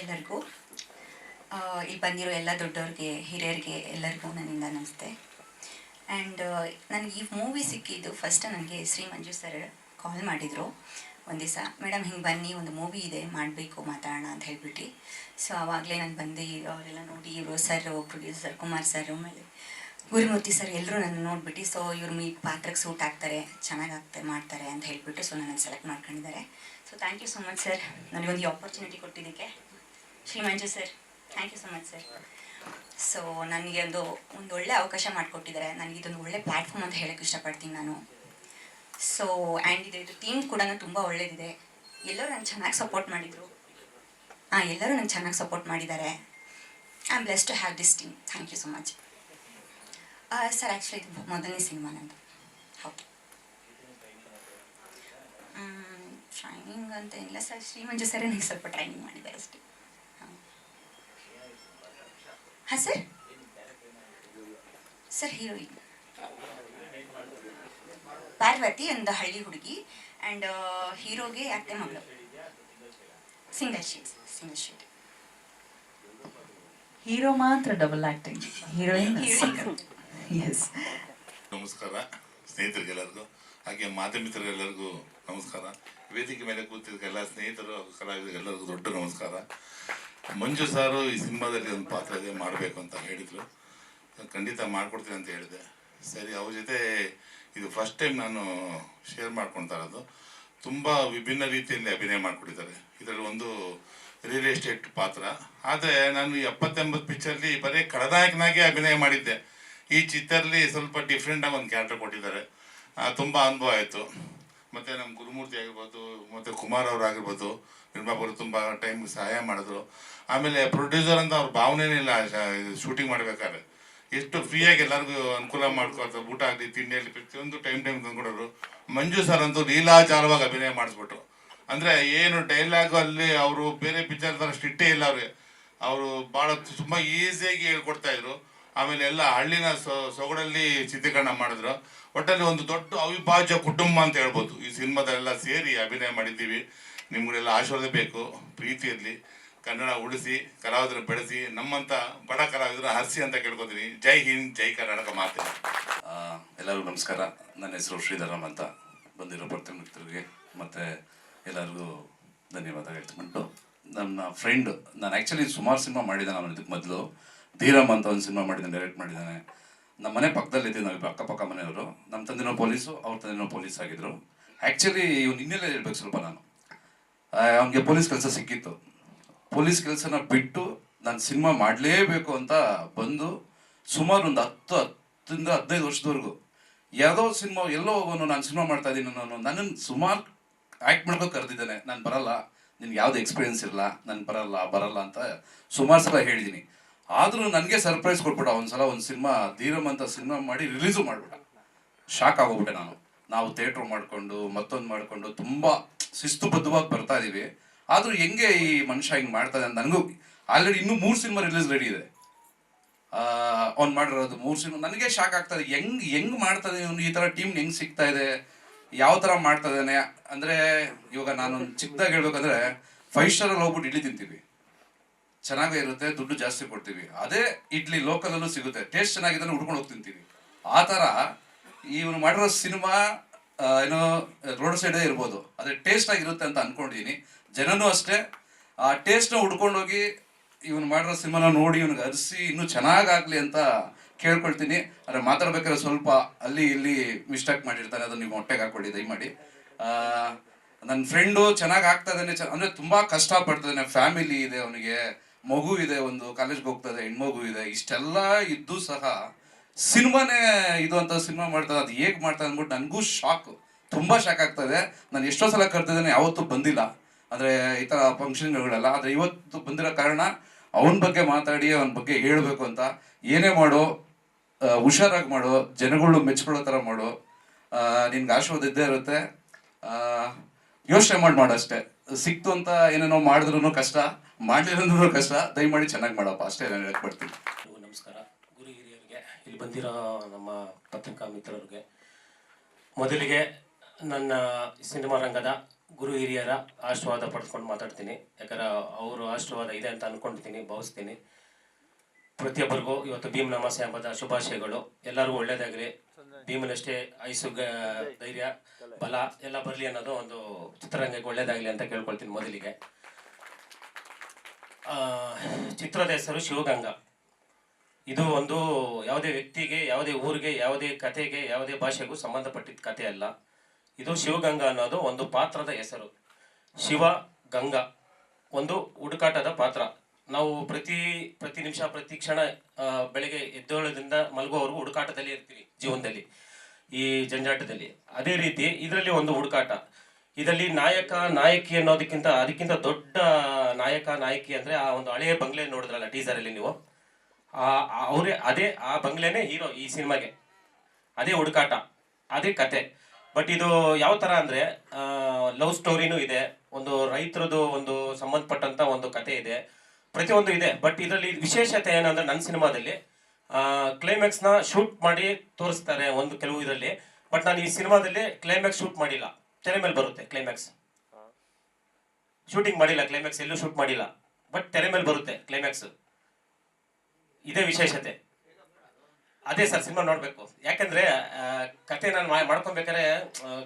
ಎಲ್ಲರಿಗೂ ಇಲ್ಲಿ ಬಂದಿರೋ ಎಲ್ಲ ದೊಡ್ಡವ್ರಿಗೆ ಹಿರಿಯರಿಗೆ ಎಲ್ಲರಿಗೂ ನನ್ನಿಂದ ನಮಸ್ತೆ. ಆ್ಯಂಡ್ ನನಗೆ ಈ ಮೂವಿ ಸಿಕ್ಕಿದ್ದು ಫಸ್ಟ್ ನನಗೆ ಶ್ರೀ ಮಂಜು ಸರ್ ಕಾಲ್ ಮಾಡಿದರು ಒಂದು ದಿವಸ, ಮೇಡಮ್ ಹಿಂಗೆ ಬನ್ನಿ ಒಂದು ಮೂವಿ ಇದೆ ಮಾಡಬೇಕು ಮಾತಾಡೋಣ ಅಂತ ಹೇಳ್ಬಿಟ್ಟು. ಸೊ ಆವಾಗಲೇ ನಾನು ಬಂದು ಅವರೆಲ್ಲ ನೋಡಿ, ಇವರು ಸರ್ ಪ್ರೊಡ್ಯೂಸರ್ ಕುಮಾರ್ ಸರ್ ಆಮೇಲೆ ಗುರುಮೂರ್ತಿ ಸರ್ ಎಲ್ಲರೂ ನನ್ನ ನೋಡಿಬಿಟ್ಟು, ಸೊ ಇವ್ರು ಈ ಪಾತ್ರಕ್ಕೆ ಸೂಟ್ ಆಗ್ತಾರೆ, ಚೆನ್ನಾಗಾಗ್ತಾರೆ ಮಾಡ್ತಾರೆ ಅಂತ ಹೇಳ್ಬಿಟ್ಟು ಸೊ ನನ್ನನ್ನು ಸೆಲೆಕ್ಟ್ ಮಾಡ್ಕೊಂಡಿದ್ದಾರೆ. So thank you so much sir, ನನಗೊಂದು ಈ ಆಪರ್ಚುನಿಟಿ ಕೊಟ್ಟಿದ್ದಕ್ಕೆ. Shri Manju sir, thank you so much sir. So ನನಗೆ ಒಂದು ಒಳ್ಳೆ ಅವಕಾಶ ಮಾಡಿಕೊಟ್ಟಿದ್ದಾರೆ. ನನಗೆ ಇದೊಂದು ಒಳ್ಳೆ ಪ್ಲ್ಯಾಟ್ಫಾರ್ಮ್ ಅಂತ ಹೇಳೋಕ್ಕೆ ಇಷ್ಟಪಡ್ತೀನಿ ನಾನು. ಸೊ ಆ್ಯಂಡ್ ಇದು ಟೀಮ್ ಕೂಡ ತುಂಬ ಒಳ್ಳೇದಿದೆ. ಎಲ್ಲರೂ ನಂಗೆ ಚೆನ್ನಾಗಿ ಸಪೋರ್ಟ್ ಮಾಡಿದರು. ಎಲ್ಲರೂ ನಂಗೆ ಚೆನ್ನಾಗಿ ಸಪೋರ್ಟ್ ಮಾಡಿದ್ದಾರೆ. I am blessed to have this team. Thank you so much sir. Actually ಇದು ಮೊದಲನೇ ಸಿನಿಮಾ ನಂದು. ಹೌದು, ಟ್ರೈನಿಂಗ್ ಅಂತ ಏನಿಲ್ಲ ಸರ್, ಶ್ರೀ ಮಂಜು ಸರ್ ನನಗೆ ಸ್ವಲ್ಪ ಟ್ರೈನಿಂಗ್ ಮಾಡಿದ್ದಾರೆ ಅಷ್ಟೇ. ಹಾಂ ಸರ್. ಸರ್ ಹೀರೋಯಿನ್ ಪಾರ್ವತಿ, ಒಂದು ಹಳ್ಳಿ ಹುಡುಗಿ, ಆ್ಯಂಡ್ ಹೀರೋಗೆ ಅತ್ತೆ ಮಗಳು. Single sheet. ಹೀರೋ ಮಾತ್ರ ಡಬಲ್ ಆಕ್ಟಿಂಗ್, ಹೀರೋಯಿನ್ ಎಸ್. ನಮಸ್ಕಾರ ಸ್ನೇಹಿತರಿಗೆಲ್ಲರಿಗೂ, ಹಾಗೆ ಮಾಧ್ಯಮಿತರಿಗೆಲ್ಲರಿಗೂ ನಮಸ್ಕಾರ. ವೇದಿಕೆ ಮೇಲೆ ಕೂತಿದ್ದ ಎಲ್ಲ ಸ್ನೇಹಿತರು ಕಲಾವಿದರಿಗೆಲ್ಲರಿಗೂ ದೊಡ್ಡ ನಮಸ್ಕಾರ. ಮಂಜು ಸಾರು ಈ ಸಿನಿಮಾದಲ್ಲಿ ಒಂದು ಪಾತ್ರ ಇದೆ ಮಾಡಬೇಕು ಅಂತ ಹೇಳಿದರು. ಖಂಡಿತ ಮಾಡಿಕೊಡ್ತೀನಿ ಅಂತ ಹೇಳಿದೆ. ಸರಿ, ಅವ್ರ ಜೊತೆ ಇದು ಫಸ್ಟ್ ಟೈಮ್ ನಾನು ಶೇರ್ ಮಾಡ್ಕೊಳ್ತಾ ಇರೋದು. ತುಂಬ ವಿಭಿನ್ನ ರೀತಿಯಲ್ಲಿ ಅಭಿನಯ ಮಾಡಿಕೊಟ್ಟಿದ್ದಾರೆ. ಇದರಲ್ಲಿ ಒಂದು ರಿಯಲ್ ಎಸ್ಟೇಟ್ ಪಾತ್ರ. ಆದರೆ ನಾನು ಈ 70-80 ಪಿಕ್ಚರ್ಲಿ ಬರೀ ಖಳನಾಯಕನಾಗೆ ಅಭಿನಯ ಮಾಡಿದ್ದೆ. ಈ ಚಿತ್ರದಲ್ಲಿ ಸ್ವಲ್ಪ ಡಿಫ್ರೆಂಟಾಗಿ ಒಂದು ಕ್ಯಾರೆಕ್ಟರ್ ಕೊಟ್ಟಿದ್ದಾರೆ. ತುಂಬ ಅನುಭವ ಆಯಿತು. ಮತ್ತು ನಮ್ಮ ಗುರುಮೂರ್ತಿ ಆಗಿರ್ಬೋದು, ಮತ್ತು ಕುಮಾರ್ ಅವರಾಗಿರ್ಬೋದು, ನಿರ್ಮಾಪಕರು ತುಂಬ ಟೈಮ್ ಸಹಾಯ ಮಾಡಿದ್ರು. ಆಮೇಲೆ ಪ್ರೊಡ್ಯೂಸರ್ ಅಂತ ಅವ್ರ ಭಾವನೆನೇ ಇಲ್ಲ. ಶೂಟಿಂಗ್ ಮಾಡಬೇಕಾದ್ರೆ ಎಷ್ಟು ಫ್ರೀಯಾಗಿ ಎಲ್ಲರಿಗೂ ಅನುಕೂಲ ಮಾಡ್ಕೊಳ್ತಾರೆ. ಊಟ ಆಗಲಿ, ತಿಂಡಿಯಲ್ಲಿ ಪ್ರತಿಯೊಂದು ಟೈಮ್ ತಂದ್ಕೊಡೋರು. ಮಂಜು ಸರ್ ಅಂತೂ ಲೀಲಾಚಾರವಾಗಿ ಅಭಿನಯ ಮಾಡಿಸ್ಬಿಟ್ರು. ಅಂದರೆ ಏನು ಡೈಲಾಗು ಅಲ್ಲಿ ಅವರು ಬೇರೆ ಪಿಕ್ಚರ್ ಥರ ಸ್ಟ್ರಿಕ್ಟೇ ಇಲ್ಲ. ಅವರು ಭಾಳ ತುಂಬ ಈಸಿಯಾಗಿ ಹೇಳ್ಕೊಡ್ತಾಯಿದ್ರು. ಆಮೇಲೆ ಎಲ್ಲ ಹಳ್ಳಿನ ಸೊಗಡಲ್ಲಿ ಚಿತ್ರೀಕರಣ ಮಾಡಿದ್ರು. ಒಟ್ಟಲ್ಲಿ ಒಂದು ದೊಡ್ಡ ಅವಿಭಾಜ್ಯ ಕುಟುಂಬ ಅಂತ ಹೇಳ್ಬೋದು. ಈ ಸಿನಿಮಾದಲ್ಲೆಲ್ಲ ಸೇರಿ ಅಭಿನಯ ಮಾಡಿದ್ದೀವಿ. ನಿಮ್ಗಳೆಲ್ಲ ಆಶೀರ್ವಾದ ಬೇಕು, ಪ್ರೀತಿಯಲ್ಲಿ ಕನ್ನಡ ಉಳಿಸಿ, ಕಲಾವಿದರನ್ನು ಬೆಳೆಸಿ, ನಮ್ಮಂಥ ಬಡ ಕಲಾವಿದರ ಹರಿಸಿ ಅಂತ ಕೇಳ್ಕೊತೀನಿ. ಜೈ ಹಿಂದ್, ಜೈ ಕರ್ನಾಟಕ ಮಾತೆ. ಎಲ್ಲರಿಗೂ ನಮಸ್ಕಾರ. ನನ್ನ ಹೆಸರು ಶ್ರೀಧರಮ್ ಅಂತ. ಬಂದಿರೋ ಭಕ್ತ ಮಿತ್ರರಿಗೆ ಮತ್ತು ಎಲ್ಲರಿಗೂ ಧನ್ಯವಾದ ಹೇಳ್ತುಬಿಟ್ಟು, ನನ್ನ ಫ್ರೆಂಡ್, ನಾನು ಆ್ಯಕ್ಚುಲಿ ಸುಮಾರು ಸಿನಿಮಾ ಮಾಡಿದ್ದಾನೆ. ಅವನು ಇದಕ್ಕೆ ಮೊದಲು ಧೀರಮ್ ಅಂತ ಒಂದು ಸಿನಿಮಾ ಮಾಡಿದ್ದಾನೆ, ಡೈರೆಕ್ಟ್ ಮಾಡಿದ್ದಾನೆ. ನಮ್ಮ ಮನೆ ಪಕ್ಕದಲ್ಲಿದ್ದೀವಿ, ನಾವು ಅಕ್ಕಪಕ್ಕ ಮನೆಯವರು. ನಮ್ಮ ತಂದೆನೋ ಪೊಲೀಸು, ಅವ್ರ ತಂದೆನೋ ಪೊಲೀಸ್ ಆಗಿದ್ರು. ಆ್ಯಕ್ಚುಲಿ ಇವ್ನು ಹಿನ್ನೆಲೆ ಹೇಳ್ಬೇಕು ಸ್ವಲ್ಪ. ನಾನು ಅವನಿಗೆ ಪೊಲೀಸ್ ಕೆಲಸ ಸಿಕ್ಕಿತ್ತು. ಪೊಲೀಸ್ ಕೆಲಸನ ಬಿಟ್ಟು ನಾನು ಸಿನಿಮಾ ಮಾಡಲೇಬೇಕು ಅಂತ ಬಂದು ಸುಮಾರು ಒಂದು 10ರಿಂದ 15 ವರ್ಷದವರೆಗೂ ಯಾವುದೋ ಸಿನಿಮಾ ಎಲ್ಲೋ ಹೋಗೋನು, ನಾನು ಸಿನಿಮಾ ಮಾಡ್ತಾ ಇದ್ದೀನಿ ನಾನು, ನನ್ನನ್ನು ಸುಮಾರು ಆ್ಯಕ್ಟ್ ಮಾಡ್ಕೊಂಡು ಕರೆದಿದ್ದಾನೆ. ನಾನು ಬರಲ್ಲ, ನಿನ್ಗೆ ಯಾವುದೇ ಎಕ್ಸ್ಪೀರಿಯನ್ಸ್ ಇರಲ್ಲ, ನಾನು ಬರಲ್ಲ ಅಂತ ಸುಮಾರು ಸಲ ಹೇಳಿದ್ದೀನಿ. ಆದರೂ ನನಗೆ ಸರ್ಪ್ರೈಸ್ ಕೊಟ್ಬಿಟ್ಟ. ಒಂದ್ಸಲ ಒಂದು ಸಿನಿಮಾ ಧೀರಮ್ ಅಂತ ಸಿನಿಮಾ ಮಾಡಿ ರಿಲೀಸು ಮಾಡಿಬಿಟ್ಟ. ಶಾಕ್ ಆಗೋಗ್ಬಿಟ್ಟೆ ನಾನು. ನಾವು ಥಿಯೇಟ್ರ್ ಮಾಡಿಕೊಂಡು ಮತ್ತೊಂದು ಮಾಡಿಕೊಂಡು ತುಂಬ ಶಿಸ್ತುಬದ್ಧವಾಗಿ ಬರ್ತಾ ಇದ್ದೀವಿ. ಆದರೂ ಹೆಂಗೆ ಈ ಮನುಷ್ಯ ಹಿಂಗೆ ಮಾಡ್ತಾನೆ ಅಂತ ನನಗೂ. ಆಲ್ರೆಡಿ ಇನ್ನೂ 3 ಸಿನಿಮಾ ರಿಲೀಸ್ ರೆಡಿ ಇದೆ. ಅವ್ನು ಮಾಡಿರೋದು 3 ಸಿನಿಮಾ. ನನಗೆ ಶಾಕ್ ಆಗ್ತದೆ, ಹೆಂಗೆ ಮಾಡ್ತಾನೆ ಇವನು, ಈ ಥರ ಟೀಮ್ ಹೆಂಗೆ ಸಿಗ್ತಾ ಇದೆ, ಯಾವ ಥರ ಮಾಡ್ತಾ ಇದ್ದಾನೆ. ಅಂದರೆ ಇವಾಗ ನಾನು ಚಿಕ್ಕದಾಗಿ ಹೇಳ್ಬೇಕಂದ್ರೆ 5 ಸ್ಟಾರಲ್ಲಿ ಹೋಗ್ಬಿಟ್ಟು ಇಡ್ಲಿ ತಿಂತೀವಿ, ಚೆನ್ನಾಗೇ ಇರುತ್ತೆ, ದುಡ್ಡು ಜಾಸ್ತಿ ಕೊಡ್ತೀವಿ. ಅದೇ ಇಡ್ಲಿ ಲೋಕಲಲ್ಲೂ ಸಿಗುತ್ತೆ, ಟೇಸ್ಟ್ ಚೆನ್ನಾಗಿದ್ದಾನೆ, ಹುಡ್ಕೊಂಡು ಹೋಗಿ ತಿಂತೀವಿ. ಆ ಥರ ಇವನು ಮಾಡಿರೋ ಸಿನಿಮಾ ಏನೋ ರೋಡ್ ಸೈಡೇ ಇರ್ಬೋದು, ಆದರೆ ಟೇಸ್ಟ್ ಆಗಿರುತ್ತೆ ಅಂತ ಅಂದ್ಕೊಂಡಿದ್ದೀನಿ. ಜನನೂ ಅಷ್ಟೇ ಆ ಟೇಸ್ಟ್ನ ಹುಡ್ಕೊಂಡೋಗಿ ಇವನು ಮಾಡಿರೋ ಸಿನಿಮಾನ ನೋಡಿ ಇವನಿಗೆ ಅರಿಸಿ ಇನ್ನೂ ಚೆನ್ನಾಗಾಗಲಿ ಅಂತ ಕೇಳ್ಕೊಳ್ತೀನಿ. ಆದರೆ ಮಾತಾಡ್ಬೇಕಾದ್ರೆ ಸ್ವಲ್ಪ ಅಲ್ಲಿ ಇಲ್ಲಿ ಮಿಸ್ಟೇಕ್ ಮಾಡಿರ್ತಾನೆ, ಅದನ್ನು ನೀವು ಹೊಟ್ಟೆಗೆ ಹಾಕ್ಕೊಳ್ಳಿ ದಯಮಾಡಿ. ನನ್ನ ಫ್ರೆಂಡು ಚೆನ್ನಾಗಿ ಆಗ್ತಾ ಇದ್ದಾನೆ, ಅಂದರೆ ತುಂಬ ಕಷ್ಟಪಡ್ತಾನೆ. ಫ್ಯಾಮಿಲಿ ಇದೆ, ಅವನಿಗೆ ಮಗು ಇದೆ, ಒಂದು ಕಾಲೇಜ್ಗೆ ಹೋಗ್ತದೆ, ಹೆಣ್ಮಗು ಇದೆ. ಇಷ್ಟೆಲ್ಲ ಇದ್ದು ಸಹ ಸಿನಿಮಾನೇ ಇದು ಅಂತ ಸಿನಿಮಾ ಮಾಡ್ತಾರೆ. ಅದು ಹೇಗೆ ಮಾಡ್ತಾರೆ ಅಂದ್ಬಿಟ್ಟು ನನಗೂ ಶಾಕ್, ತುಂಬ ಶಾಕ್ ಆಗ್ತಾಯಿದೆ. ನಾನು ಎಷ್ಟೋ ಸಲ ಕರ್ತಿದ್ದೇನೆ, ಯಾವತ್ತೂ ಬಂದಿಲ್ಲ ಅಂದರೆ ಈ ಥರ ಫಂಕ್ಷನ್ಗಳೆಲ್ಲ. ಆದರೆ ಇವತ್ತು ಬಂದಿರೋ ಕಾರಣ ಅವನ ಬಗ್ಗೆ ಮಾತಾಡಿ ಅವನ ಬಗ್ಗೆ ಹೇಳಬೇಕು ಅಂತ. ಏನೇ ಮಾಡೋ ಹುಷಾರಾಗಿ ಮಾಡೋ, ಜನಗಳು ಮೆಚ್ಕೊಳ್ಳೋ ಥರ ಮಾಡೋ, ನಿನ್ಗೆ ಆಶೀರ್ವಾದ ಇದ್ದೇ ಇರುತ್ತೆ. ಯೋಚನೆ ಮಾಡೋ ಅಷ್ಟೇ. ಸಿಕ್ತು ಅಂತ ಏನೇನೋ ಮಾಡಿದ್ರು ಕಷ್ಟ, ಮಾಡಲಿರೋದ್ರೂ ಕಷ್ಟ. ದಯಮಾಡಿ ಚೆನ್ನಾಗಿ ಮಾಡಪ್ಪ, ಅಷ್ಟೇ ನಾನು ಹೇಳಕ್ಕೆ ಬರ್ತೀನಿ. ನಮಸ್ಕಾರ ಗುರು ಹಿರಿಯರಿಗೆ, ಇಲ್ಲಿ ಬಂದಿರೋ ನಮ್ಮ ಪತ್ರಿಕಾ ಮಿತ್ರರಿಗೆ. ಮೊದಲಿಗೆ ನನ್ನ ಸಿನಿಮಾ ರಂಗದ ಗುರು ಹಿರಿಯರ ಆಶೀರ್ವಾದ ಪಡೆದುಕೊಂಡು ಮಾತಾಡ್ತೀನಿ. ಯಾಕಂದ್ರೆ ಅವರು ಆಶೀರ್ವಾದ ಇದೆ ಅಂತ ಅಂದ್ಕೊಳ್ತೀನಿ, ಭಾವಿಸ್ತೀನಿ. ಪ್ರತಿಯೊಬ್ಬರಿಗೂ ಇವತ್ತು ಭೀಮ್ ನಮಾಸೆ ಹಬ್ಬದ ಶುಭಾಶಯಗಳು. ಎಲ್ಲರಿಗೂ ಒಳ್ಳೇದಾಗಲಿ. ಭೀಮನಷ್ಟೇ ಆಯುಸ್ಸು, ಧೈರ್ಯ, ಬಲ ಎಲ್ಲ ಬರಲಿ ಅನ್ನೋದು ಒಂದು ಚಿತ್ರರಂಗಕ್ಕೆ ಒಳ್ಳೇದಾಗಲಿ ಅಂತ ಕೇಳ್ಕೊಳ್ತೀನಿ. ಮೊದಲಿಗೆ ಚಿತ್ರದ ಹೆಸರು ಶಿವಗಂಗಾ. ಇದು ಒಂದು ಯಾವುದೇ ವ್ಯಕ್ತಿಗೆ, ಯಾವುದೇ ಊರಿಗೆ, ಯಾವುದೇ ಕಥೆಗೆ, ಯಾವುದೇ ಭಾಷೆಗೂ ಸಂಬಂಧಪಟ್ಟಿದ್ದ ಕಥೆ ಅಲ್ಲ. ಇದು ಶಿವಗಂಗಾ ಅನ್ನೋದು ಒಂದು ಪಾತ್ರದ ಹೆಸರು. ಶಿವ ಗಂಗಾ ಒಂದು ಹುಡುಕಾಟದ ಪಾತ್ರ. ನಾವು ಪ್ರತಿ ನಿಮಿಷ, ಪ್ರತಿ ಕ್ಷಣ ಬೆಳಗ್ಗೆ ಎದ್ದೇಳೋದ್ರಿಂದ ಮಲಗುವವರೆಗೂ ಹುಡುಕಾಟದಲ್ಲಿ ಇರ್ತೀವಿ ಜೀವನದಲ್ಲಿ, ಈ ಜಂಜಾಟದಲ್ಲಿ. ಅದೇ ರೀತಿ ಇದರಲ್ಲಿ ಒಂದು ಹುಡುಕಾಟ. ಇದರಲ್ಲಿ ನಾಯಕ ನಾಯಕಿ ಅದಕ್ಕಿಂತ ದೊಡ್ಡ ನಾಯಕ ನಾಯಕಿ ಅಂದರೆ ಆ ಒಂದು ಹಳೆಯ ಬಂಗ್ಲೆ ನೋಡಿದ್ರಲ್ಲ ಟೀಸರಲ್ಲಿ ನೀವು, ಆ ಬಂಗ್ಲೆನೇ ಹೀರೋ ಈ ಸಿನಿಮಾಗೆ. ಅದೇ ಹುಡುಕಾಟ, ಅದೇ ಕತೆ. ಬಟ್ ಇದು ಯಾವ ಥರ ಅಂದರೆ ಲವ್ ಸ್ಟೋರಿನೂ ಇದೆ, ಒಂದು ರೈತರದ್ದು ಒಂದು ಸಂಬಂಧಪಟ್ಟಂಥ ಒಂದು ಕತೆ ಇದೆ, ಪ್ರತಿಯೊಂದು ಇದೆ. ಬಟ್ ಇದರಲ್ಲಿ ವಿಶೇಷತೆ ಏನಂದ್ರೆ ನನ್ನ ಸಿನಿಮಾದಲ್ಲಿ ಕ್ಲೈಮ್ಯಾಕ್ಸ್ನ ಶೂಟ್ ಮಾಡಿ ತೋರಿಸ್ತಾರೆ ಒಂದು ಕೆಲವು ಇದರಲ್ಲಿ. ಬಟ್ ನಾನು ಈ ಸಿನಿಮಾದಲ್ಲಿ ಕ್ಲೈಮ್ಯಾಕ್ಸ್ ಶೂಟ್ ಮಾಡಿಲ್ಲ, ತೆರೆ ಮೇಲೆ ಬರುತ್ತೆ ಕ್ಲೈಮ್ಯಾಕ್ಸ್. ಶೂಟಿಂಗ್ ಮಾಡಿಲ್ಲ, ಕ್ಲೈಮ್ಯಾಕ್ಸ್ ಎಲ್ಲೂ ಶೂಟ್ ಮಾಡಿಲ್ಲ, ಬಟ್ ತೆರೆ ಮೇಲೆ ಬರುತ್ತೆ ಕ್ಲೈಮ್ಯಾಕ್ಸ್. ಇದೇ ವಿಶೇಷತೆ. ಅದೇ ಸರ್, ಸಿನಿಮಾ ನೋಡಬೇಕು. ಯಾಕಂದ್ರೆ ಕತೆ ನಾನು ಮಾಡ್ಕೊಬೇಕಾದ್ರೆ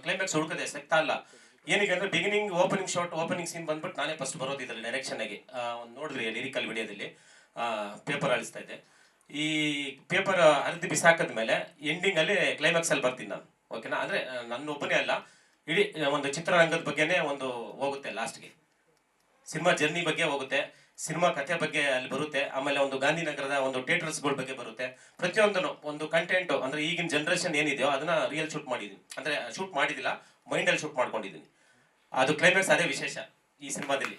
ಕ್ಲೈಮ್ಯಾಕ್ಸ್ ಹುಡುಕದೆ ಸಿಗ್ತಾ ಇಲ್ಲ. ಏನಕ್ಕೆ ಅಂದ್ರೆ ಬಿಗಿನಿಂಗ್ ಓಪನಿಂಗ್ ಸೀನ್ ಬಂದ್ಬಿಟ್ಟು ನಾನೇ ಫಸ್ಟ್ ಬರೋದು ಇದರಲ್ಲಿ ಡೈರೆಕ್ಷನ್ ಆಗಿ. ಒಂದು ನೋಡಿದ್ರಿ ಲಿರಿಕಲ್ ವಿಡಿಯೋದಲ್ಲಿ ಪೇಪರ್ ಅಳಿಸ್ತಾ ಇದ್ದೆ. ಈ ಪೇಪರ್ ಅರ್ಧಿ ಬಿಸಾಕದ ಮೇಲೆ ಎಂಡಿಂಗ್ ಅಲ್ಲಿ ಕ್ಲೈಮ್ಯಾಕ್ಸ್ ಅಲ್ಲಿ ಬರ್ತೀನಿ ನಾನು. ಓಕೆನಾ? ಅಂದ್ರೆ ನನ್ನ ಒಬ್ಬನೇ ಅಲ್ಲ, ಇಡೀ ಒಂದು ಚಿತ್ರರಂಗದ ಬಗ್ಗೆನೇ ಒಂದು ಹೋಗುತ್ತೆ ಲಾಸ್ಟ್ಗೆ. ಸಿನಿಮಾ ಜರ್ನಿ ಬಗ್ಗೆ ಹೋಗುತ್ತೆ, ಸಿನಿಮಾ ಕಥೆ ಬಗ್ಗೆ ಅಲ್ಲಿ ಬರುತ್ತೆ. ಆಮೇಲೆ ಒಂದು ಗಾಂಧಿನಗರದ ಒಂದು ಥಿಯೇಟರ್ಸ್ಗಳ ಬಗ್ಗೆ ಬರುತ್ತೆ. ಪ್ರತಿಯೊಂದನ್ನು ಒಂದು ಕಂಟೆಂಟು ಅಂದ್ರೆ ಈಗಿನ ಜನರೇಷನ್ ಏನಿದೆಯೋ ಅದನ್ನ ರಿಯಲ್ ಶೂಟ್ ಮಾಡಿದ್ದೀನಿ. ಅಂದ್ರೆ ಶೂಟ್ ಮಾಡಿದಿಲ್ಲ, ಮೈಂಡಲ್ಲಿ ಶೂಟ್ ಮಾಡ್ಕೊಂಡಿದ್ದೀನಿ. ಅದು ಕ್ಲೈಮ್ಯಾಕ್ಸ್ ಅದೇ ವಿಶೇಷ ಈ ಸಿನಿಮಾದಲ್ಲಿ.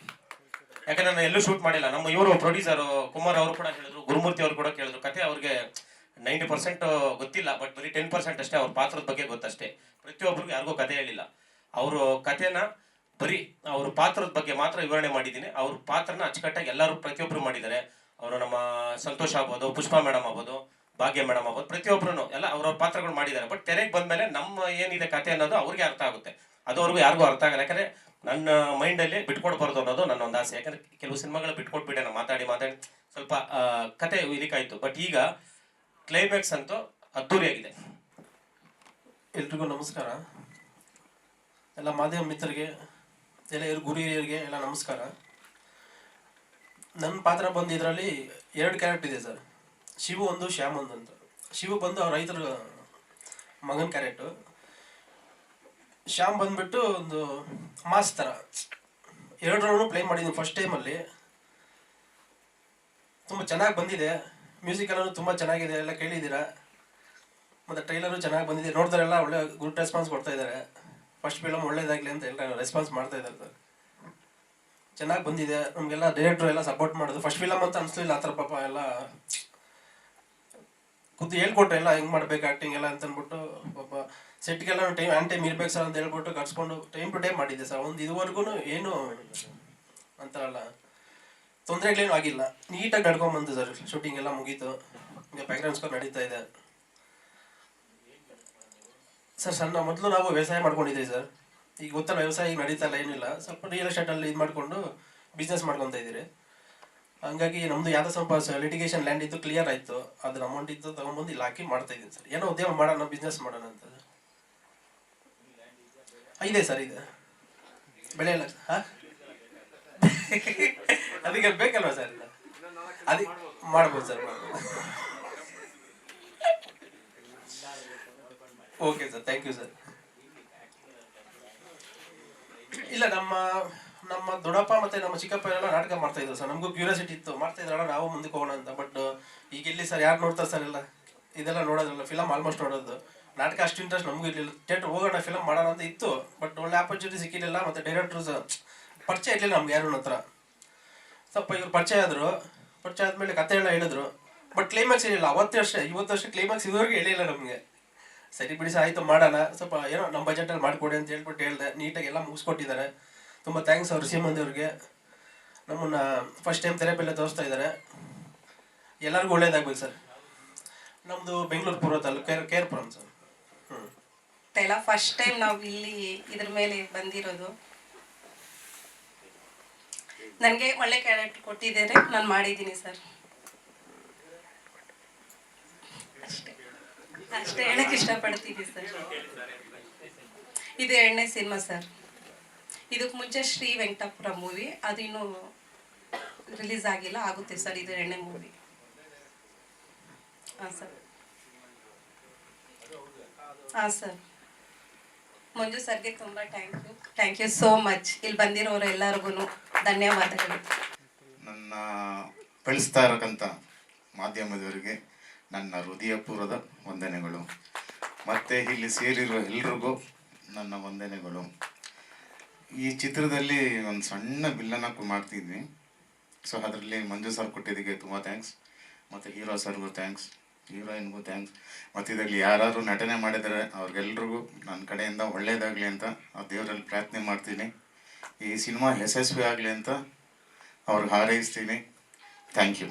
ಯಾಕಂದ್ರೆ ನಾನು ಎಲ್ಲೂ ಶೂಟ್ ಮಾಡಿಲ್ಲ. ನಮ್ಮ ಇವರು ಪ್ರೊಡ್ಯೂಸರ್ ಕುಮಾರ್ ಅವರು ಕೂಡ ಹೇಳಿದ್ರು, ಗುರುಮೂರ್ತಿ ಅವರು ಕೂಡ ಕೇಳಿದ್ರು. ಕತೆ ಅವ್ರಿಗೆ 90% ಗೊತ್ತಿಲ್ಲ, ಬಟ್ ಬರೀ 10% ಅಷ್ಟೇ ಅವ್ರ ಪಾತ್ರದ ಬಗ್ಗೆ ಗೊತ್ತಷ್ಟೇ. ಪ್ರತಿಯೊಬ್ಬರಿಗೂ ಯಾರಿಗೂ ಕತೆ ಹೇಳಿಲ್ಲ. ಅವರು ಕತೆನ ಬರೀ ಅವ್ರ ಪಾತ್ರದ ಬಗ್ಗೆ ಮಾತ್ರ ವಿವರಣೆ ಮಾಡಿದ್ದೀನಿ. ಅವ್ರ ಪಾತ್ರನ ಅಚ್ಚುಕಟ್ಟಾಗಿ ಎಲ್ಲರೂ ಪ್ರತಿಯೊಬ್ಬರು ಮಾಡಿದ್ದಾರೆ. ಅವರು ನಮ್ಮ ಸಂತೋಷ್ ಆಗ್ಬೋದು, ಪುಷ್ಪಾ ಮೇಡಮ್ ಆಗ್ಬೋದು, ಭಾಗ್ಯ ಮೇಡಮ್ ಆಗ್ಬೋದು, ಪ್ರತಿಯೊಬ್ಬರು ಎಲ್ಲ ಅವ್ರವ್ರ ಪಾತ್ರಗಳು ಮಾಡಿದ್ದಾರೆ. ಬಟ್ ತೆರೆಗೆ ಬಂದ್ಮೇಲೆ ನಮ್ಮ ಏನಿದೆ ಕತೆ ಅನ್ನೋದು ಅವ್ರಿಗೆ ಅರ್ಥ ಆಗುತ್ತೆ. ಅದುವರೆಗೂ ಯಾರಿಗೂ ಅರ್ಥ ಆಗಲ್ಲ. ಯಾಕಂದ್ರೆ ನನ್ನ ಮೈಂಡಲ್ಲಿ ಬಿಟ್ಕೊಡ್ಬಾರ್ದು ಅನ್ನೋದು ನನ್ನ ಒಂದು ಆಸೆ. ಯಾಕಂದ್ರೆ ಕೆಲವು ಸಿನಿಮಾಗಳು ಬಿಟ್ಕೊಟ್ಬಿಟ್ಟೆ ನಾನು ಮಾತಾಡಿ ಸ್ವಲ್ಪ ಕತೆ ಇರಿಕಾಯ್ತು. ಬಟ್ ಈಗ ಕ್ಲೈಮ್ಯಾಕ್ಸ್ ಅಂತೂ ಅದ್ದೂರಿಯಾಗಿದೆ. ಎಲ್ರಿಗೂ ನಮಸ್ಕಾರ. ಎಲ್ಲ ಮಾಧ್ಯಮ ಮಿತ್ರರಿಗೆ, ಎಲ್ಲ ಗುರು ಹಿರಿಯರಿಗೆ ಎಲ್ಲ ನಮಸ್ಕಾರ. ನನ್ನ ಪಾತ್ರ ಬಂದು ಇದರಲ್ಲಿ 2 ಕ್ಯಾರೆಕ್ಟರ್ ಇದೆ ಸರ್. ಶಿವು ಒಂದು, ಶ್ಯಾಮ್ ಒಂದು ಅಂತ. ಶಿವು ಬಂದು ಅವ್ರ ರೈತರ ಮಗನ ಕ್ಯಾರೆಕ್ಟರ್. ಶ್ಯಾಮ್ ಬಂದ್ಬಿಟ್ಟು ಒಂದು ಮಾಸ್ ಥರ. 2 ರೌಂಡು ಪ್ಲೇ ಮಾಡಿದ್ದೀನಿ ಫಸ್ಟ್ ಟೈಮಲ್ಲಿ. ತುಂಬ ಚೆನ್ನಾಗಿ ಬಂದಿದೆ. ಮ್ಯೂಸಿಕ್ ಎಲ್ಲರೂ ತುಂಬ ಚೆನ್ನಾಗಿದೆ, ಎಲ್ಲ ಕೇಳಿದ್ದೀರಾ. ಮತ್ತು ಟ್ರೈಲರು ಚೆನ್ನಾಗಿ ಬಂದಿದೆ. ನೋಡಿದ್ರೆಲ್ಲ ಒಳ್ಳೆ ಗುಡ್ ರೆಸ್ಪಾನ್ಸ್ ಕೊಡ್ತಾ ಇದ್ದಾರೆ. ಫಸ್ಟ್ ಫಿಲಮ್ ಒಳ್ಳೇದಾಗಲಿ ಅಂತ ಎಲ್ಲ ರೆಸ್ಪಾನ್ಸ್ ಮಾಡ್ತಾ ಇದ್ದಾರೆ ಸರ್. ಚೆನ್ನಾಗಿ ಬಂದಿದೆ. ನಮಗೆಲ್ಲ ಡೈರೆಕ್ಟ್ರು ಎಲ್ಲ ಸಪೋರ್ಟ್ ಮಾಡೋದು. ಫಸ್ಟ್ ಫಿಲಮ್ ಅಂತ ಅನಿಸ್ಲಿಲ್ಲ ಆ ಥರ. ಪಾಪ ಎಲ್ಲ ಖುದ್ದು ಹೇಳ್ಕೊಟ್ರೆ ಎಲ್ಲ ಹೆಂಗೆ ಮಾಡ್ಬೇಕು ಆ್ಯಕ್ಟಿಂಗ್ ಎಲ್ಲ ಅಂತ ಅಂದ್ಬಿಟ್ಟು. ಪಾಪ ಸೆಟ್ಗೆಲ್ಲ ಟೈಮ್ ಇರ್ಬೇಕು ಸರ್ ಅಂತ ಹೇಳ್ಬಿಟ್ಟು ಕರ್ಸ್ಕೊಂಡು ಟೈಮ್ ಟು ಟೈಮ್ ಮಾಡಿದ್ದೆ ಸರ್. ಒಂದು ಇದುವರೆಗೂ ಏನು ಅಂತಾರಲ್ಲ ತೊಂದರೆಗಳೇನು ಆಗಿಲ್ಲ. ನೀಟಾಗಿ ನಡ್ಕೊಂಬಂತು ಸರ್. ಶೂಟಿಂಗ್ ಎಲ್ಲ ಮುಗೀತು. ಈಗ ಬ್ಯಾಕ್ಗ್ರೌಂಡ್ ಸ್ಕೋರ್ ನಡೀತಾ ಇದೆ ಸರ್. ಮೊದಲು ನಾವು ವ್ಯವಸಾಯ ಮಾಡ್ಕೊಂಡಿದ್ದೀವಿ ಸರ್. ಈಗ ಗೊತ್ತಲ್ಲ ವ್ಯವಸಾಯ ಈಗ ನಡೀತಾ ಇಲ್ಲ, ಏನಿಲ್ಲ. ಸ್ವಲ್ಪ ರಿಯಲ್ ಎಸ್ಟೇಟಲ್ಲಿ ಇದು ಮಾಡಿಕೊಂಡು ಬಿಸ್ನೆಸ್ ಮಾಡ್ಕೊತಾ ಇದ್ದೀರಿ. ಹಂಗಾಗಿ ನಮ್ಮದು ಯಾವುದೋ ಸ್ವಲ್ಪ ಲಿಟಿಗೇಷನ್ ಲ್ಯಾಂಡ್ ಇದ್ದು ಕ್ಲಿಯರ್ ಆಯಿತು. ಅದ್ರ ಅಮೌಂಟ್ ಇದ್ದು ತೊಗೊಂಬಂದು ಇಲ್ಲಿ ಹಾಕಿ ಮಾಡ್ತಾ ಇದ್ದೀನಿ ಸರ್. ಏನೋ ಉದ್ಯಮ ಮಾಡೋಣ, ಬಿಸ್ನೆಸ್ ಮಾಡೋಣ ಅಂತ. ಇದೆ ಸರ್, ಇದೆ. ಬೆಳೆ ಎಲ್ಲ ಹಾಂ ಅದಕ್ಕೆ ಬೇಕಲ್ವ ಸರ್? ಅದಕ್ಕೆ ಮಾಡ್ಬೋದು ಸರ್, ಮಾಡ್ಬೋದು. Okay sir, thank you sir. ಇಲ್ಲ, ನಮ್ಮ ದೊಡ್ಡಪ್ಪ ಮತ್ತು ನಮ್ಮ ಚಿಕ್ಕಪ್ಪ ಎಲ್ಲ ನಾಟಕ ಮಾಡ್ತಾ ಇದ್ರು ಸರ್. ನಮಗೂ ಕ್ಯೂರಿಯಾಸಿಟಿ ಇತ್ತು, ಮಾಡ್ತಾ ಇದ್ರಲ್ಲ ನಾವು ಮುಂದಕ್ಕೆ ಹೋಗೋಣ ಅಂತ. ಬಟ್ ಈಗ ಇಲ್ಲಿ ಸರ್ ಯಾರು ನೋಡ್ತಾರೆ ಸರ್? ಎಲ್ಲ ಇದೆಲ್ಲ ನೋಡೋದಿಲ್ಲ, ಫಿಲಮ್ ಆಲ್ಮೋಸ್ಟ್ ನೋಡೋದು. ನಾಟಕ ಅಷ್ಟು ಇಂಟ್ರೆಸ್ಟ್ ನಮಗೂ ಇರಲಿಲ್ಲ. ಥಿಯೇಟ್ರ್ ಹೋಗೋಣ, ಫಿಲಮ್ ಮಾಡೋಣ ಅಂತ ಇತ್ತು. ಬಟ್ ಒಳ್ಳೆ ಆಪರ್ಚುನಿಟಿ ಸಿಕ್ಕಿರಲಿಲ್ಲ. ಮತ್ತು ಡೈರೆಕ್ಟ್ರು ಪರಿಚಯ ಇರಲಿಲ್ಲ ನಮ್ಗೆ ಯಾರು ಹತ್ರ. ಸ್ವಲ್ಪ ಇವ್ರು ಪರಿಚಯ ಆದರು. ಪರಿಚಯ ಆದಮೇಲೆ ಕತೆ ಎಲ್ಲ ಹೇಳಿದ್ರು. ಬಟ್ ಕ್ಲೈಮ್ಯಾಕ್ಸ್ ಹೇಳಿಲ್ಲ. ಇವತ್ತು ವರ್ಷ ಕ್ಲೈಮ್ಯಾಕ್ಸ್ ಇದುವರೆಗೂ ಹೇಳಿಲ್ಲ ನಮಗೆ. ಸರಿ ಬಿಡಿ ಸರ್, ಆಯಿತು ಮಾಡೋಣ, ಸ್ವಲ್ಪ ಏನೋ ನಮ್ಮ ಬಜೆಟಲ್ಲಿ ಮಾಡಿಕೊಡಿ ಅಂತ ಹೇಳ್ಬಿಟ್ಟು ಹೇಳಿದೆ. ನೀಟಾಗಿ ಎಲ್ಲ ಮುಗಿಸ್ಕೊಟ್ಟಿದ್ದಾರೆ. ತುಂಬ ಥ್ಯಾಂಕ್ಸ್ ಅವರು ಶ್ರೀಮಂದಿಯವ್ರಿಗೆ. ನಮ್ಮನ್ನು ಫಸ್ಟ್ ಟೈಮ್ ತೆರೆಪೆಲ್ಲ ತೋರಿಸ್ತಾ ಇದ್ದಾರೆ. ಎಲ್ಲರಿಗೂ ಒಳ್ಳೇದಾಗ್ಬೇಕು ಸರ್. ನಮ್ಮದು ಬೆಂಗಳೂರು ಪೂರ್ವ ತಾಲೂಕು ಕೇರ್ಪುರಂ ಸರ್. ಎಲ್ಲ ಫಸ್ಟ್ ಟೈಮ್ ನಾವು ಇಲ್ಲಿ ಇದ್ರ ಮೇಲೆ ಬಂದಿರೋದು. ನನಗೆ ಒಳ್ಳೆ ಕ್ಯಾರೆಕ್ಟರ್ ಕೊಟ್ಟಿದ್ದಾರೆ, ನಾನು ಮಾಡಿದ್ದೀನಿ ಸರ್. ಅಷ್ಟೇ ಅಷ್ಟೇ ಹೇಳಕ್ಕೆ ಇಷ್ಟಪಡ್ತೀನಿ ಸರ್. ಇದು 2ನೇ ಸಿನಿಮಾ ಸರ್. ಇದಕ್ಕೆ ಮುಂಚೆ ಶ್ರೀ ವೆಂಕಟಾಪುರ ಮೂವಿ, ಅದು ಇನ್ನೂ ರಿಲೀಸ್ ಆಗಿಲ್ಲ, ಆಗುತ್ತೆ ಸರ್. ಇದು 2ನೇ ಮೂವಿ. ಹಾಂ ಸರ್. ಹಾಂ ಸರ್. ಮಂಜು ಸರ್ಗೆ ತುಂಬ ಥ್ಯಾಂಕ್ ಯು ಸೋ ಮಚ್. ಇಲ್ಲಿ ಬಂದಿರೋರು ಎಲ್ಲರಿಗೂ ಧನ್ಯವಾದಗಳು. ನನ್ನ ಬೆಳೆಸ್ತಾ ಇರಕ್ಕಂಥ ಮಾಧ್ಯಮದವರಿಗೆ ನನ್ನ ಹೃದಯಪೂರ್ವದ ವಂದನೆಗಳು, ಮತ್ತು ಇಲ್ಲಿ ಸೇರಿರುವ ಎಲ್ರಿಗೂ ನನ್ನ ವಂದನೆಗಳು. ಈ ಚಿತ್ರದಲ್ಲಿ ಒಂದು ಸಣ್ಣ ಬಿಲ್ಲನ್ನು ಮಾಡ್ತಿದ್ವಿ, ಸೊ ಅದರಲ್ಲಿ ಮಂಜು ಸರ್ ಕೊಟ್ಟಿದ್ದಕ್ಕೆ ತುಂಬ ಥ್ಯಾಂಕ್ಸ್, ಮತ್ತು ಹೀರೋ ಸರ್ಗೂ ಥ್ಯಾಂಕ್ಸ್, ಹೀರೋಯಿನ್ಗೂ ಥ್ಯಾಂಕ್ಸ್. ಮತ್ತು ಇದರಲ್ಲಿ ಯಾರು ನಟನೆ ಮಾಡಿದರೆ ಅವ್ರಿಗೆಲ್ರಿಗೂ ನನ್ನ ಕಡೆಯಿಂದ ಒಳ್ಳೆಯದಾಗಲಿ ಅಂತ ಆ ದೇವರಲ್ಲಿ ಪ್ರಾರ್ಥನೆ ಮಾಡ್ತೀನಿ. ಈ ಸಿನಿಮಾ ಯಶಸ್ವಿ ಆಗಲಿ ಅಂತ ಅವ್ರಿಗೆ ಹಾರೈಸ್ತೀನಿ. Thank you.